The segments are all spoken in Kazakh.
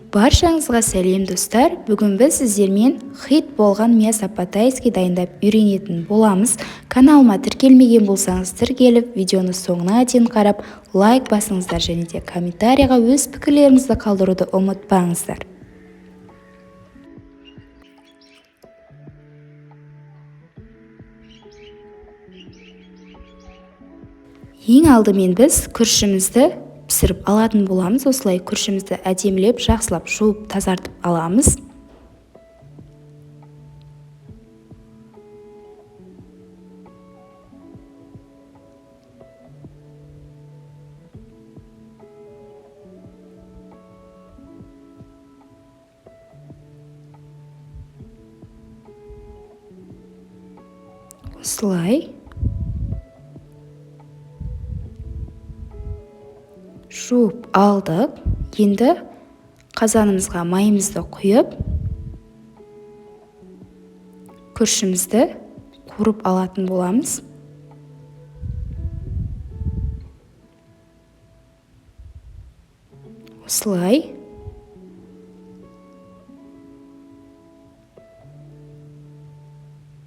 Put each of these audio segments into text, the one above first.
Баршаңызға сәлем достар. Бүгін біз сіздермен хит болған Мия Сапатайский дайындап үйренетін боламыз. Каналыма тіркелмеген болсаңыз тіркеліп, видеоны соңына дейін қарап, лайк басыңыздар және де комментарийға өз пікірлеріңізді қалдыруды ұмытпаңыздар. Ең алдымен біз күрішімізді пісіріп алатын боламыз. Осылай күрішімізді әдемілеп, жақсылап жуып, тазартып аламыз. Осылай жуып алдық. Енді қазанымызға майымызды құйып, күрішімізді қуырып алатын боламыз. Осылай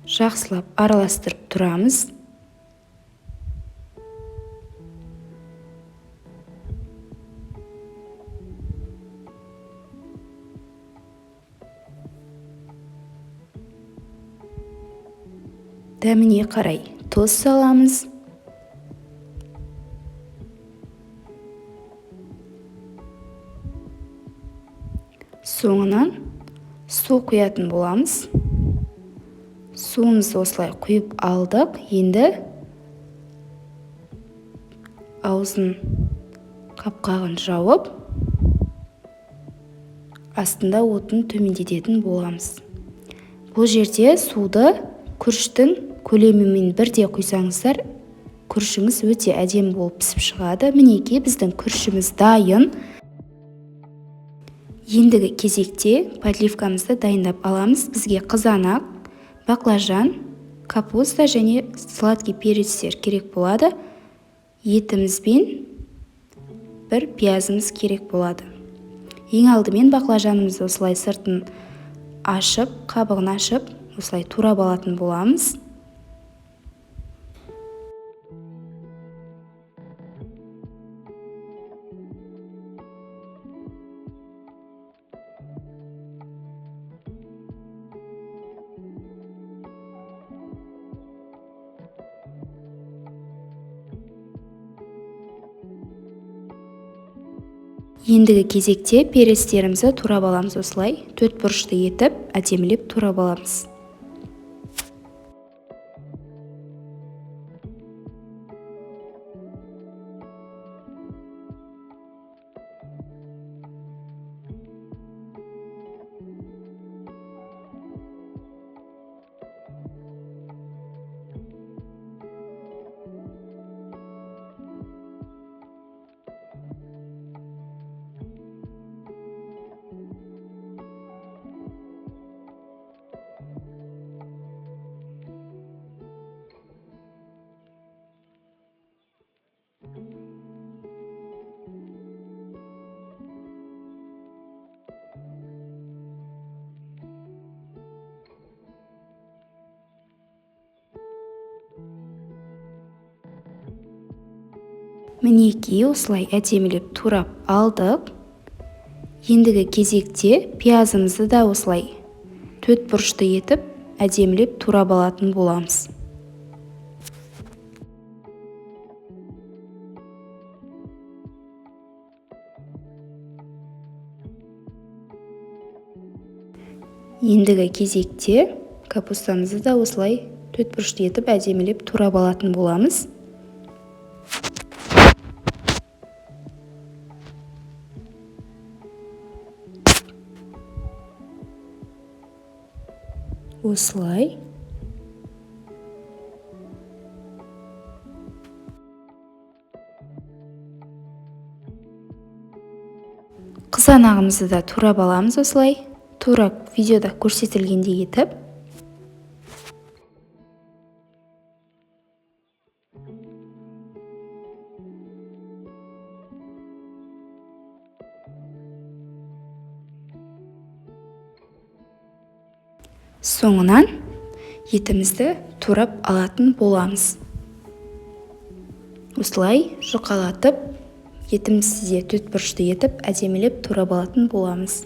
жақсылап араластырып тұрамыз. Дәміне қарай тұз саламыз. Соңынан су құятын боламыз. Суымызды осылай құйып алдық. Енді аузын қапқағын жауып, астында отын төмендететін боламыз. Бұл жерде суды күріштің көлемімен бірде құйсаңыздар, күрішіңіз өте әдемі болып пісіп шығады. Мінекей біздің күрішіміз дайын. Ендігі кезекте подливкамызды дайындап аламыз. Бізге қызанақ, баклажан, капуста және сладкий перецтер керек болады. Етіміз бен бір пиязымыз керек болады. Ең алдымен баклажанымызды осылай сыртын ашып, қабығын ашып, осылай турап алатын боламыз. Ендігі кезекте перецтерімізді турап аламыз. Осылай төрт бұрышты етіп, әдемілеп турап аламыз. Мінекей осылай әдемілеп турап алдық. Ендігі кезекте пиязымызды да осылай төрт бұрышты етіп, әдемілеп турап алатын боламыз. Ендігі кезекте капустамызды да осылай төрт бұрышты етіп, әдемілеп турап алатын боламыз. Осылай қызанағымызды да турап аламыз. Осылай тура видеода көрсетілгендей етіп. Соңынан етімізді турап алатын боламыз. Осылай жұқалатып, етімізді төртбұрышты етіп әдемілеп турап алатын боламыз.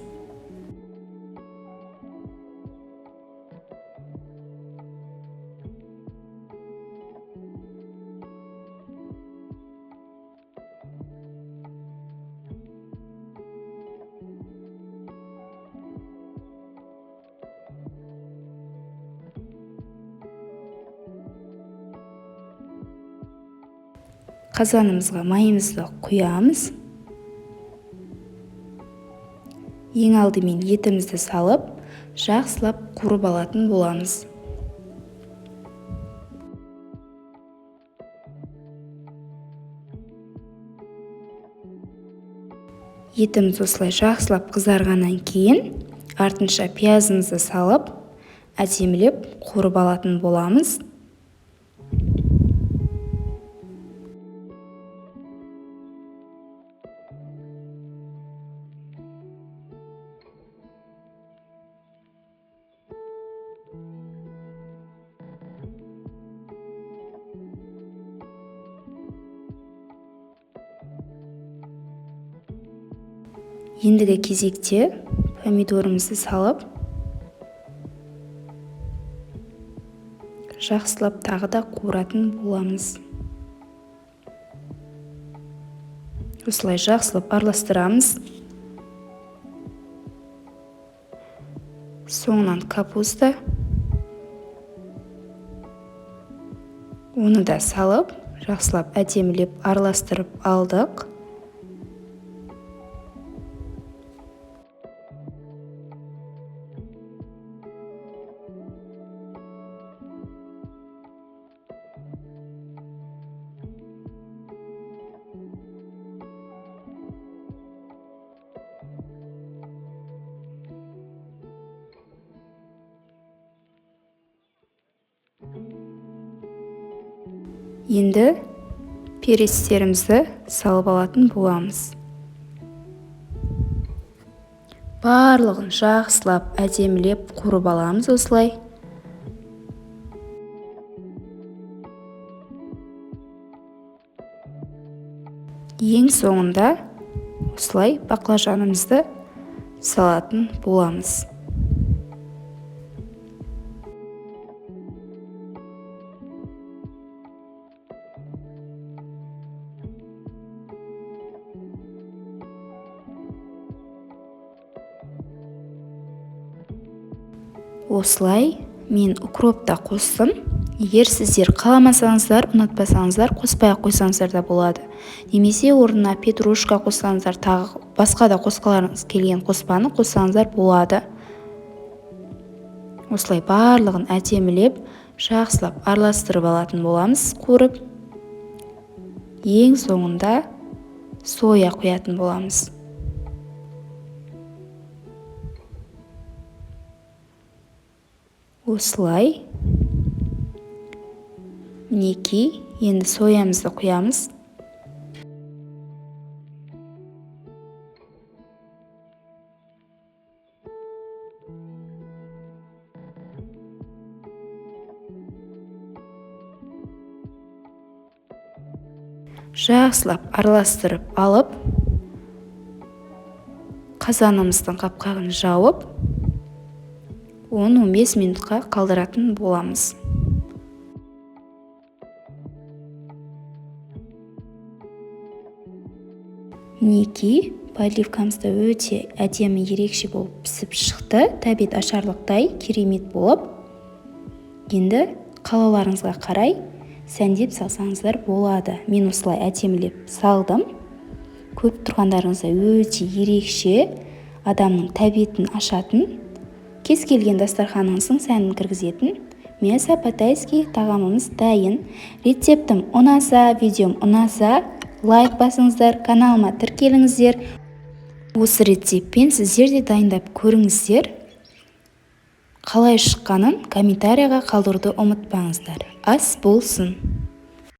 Қазанымызға майымызды құямыз. Ең алдымен етімізді салып, жақсылап қуырып алатын боламыз. Етіміз осылай жақсылап қызарғаннан кейін, артынша пиязымызды салып, әдемілеп қуырып алатын боламыз. Ендігі кезекте помидорымызды салып, жақсылап тағы да қуыратын боламыз. Осылай жақсылап араластырамыз. Соңынан капуста. Оны да салып, жақсылап әдемілеп араластырып алдық. Енді перецтерімізді салып алатын боламыз. Барлығын жақсылап әдемілеп қуырып аламыз осылай. Ең соңында осылай баклажанымызды салатын боламыз. Осылай мен укропта қостым. Егер сіздер қаламасаңыздар, ұнатпасаңыздар, қоспай қойсаңыздар да болады. Немесе орнына петрушка қоссаңыздар, тағы басқа да қосқыларыңыз келген қоспаны қоссаңыздар болады. Осылай барлығын әдемілеп, жақсылап араластырып алатын боламыз қуырып. Ең соңында соя қоятын боламыз. Осылай. Мінекей, енді соямызды құямыз. Жақсылап араластырып алып, қазанымыздың қапқағын жауып, 10-15 минутқа қалдыратын боламыз. Мінекей, поливкамызда өте әдемі ерекше болып пісіп шықты. Тәбет ашарлықтай керемет болып. Енді қалауларыңызға қарай сәндеп салсаңыздар болады. Мен осылай әдемілеп салдым. Көп тұрғандарыңызда өте ерекше, адамның тәбетін ашатын, кез келген дастарханыңыздың сәнін кіргізетін мясо по-тайски тағамымыз дайын. Рецептім ұнаса, видеом ұнаса, лайк басыңыздар, каналыма тіркеліңіздер. Осы рецептпен сіздер де дайындап көріңіздер. Қалай шыққанын комментарияға қалдыруды ұмытпаңыздар. Ас болсын!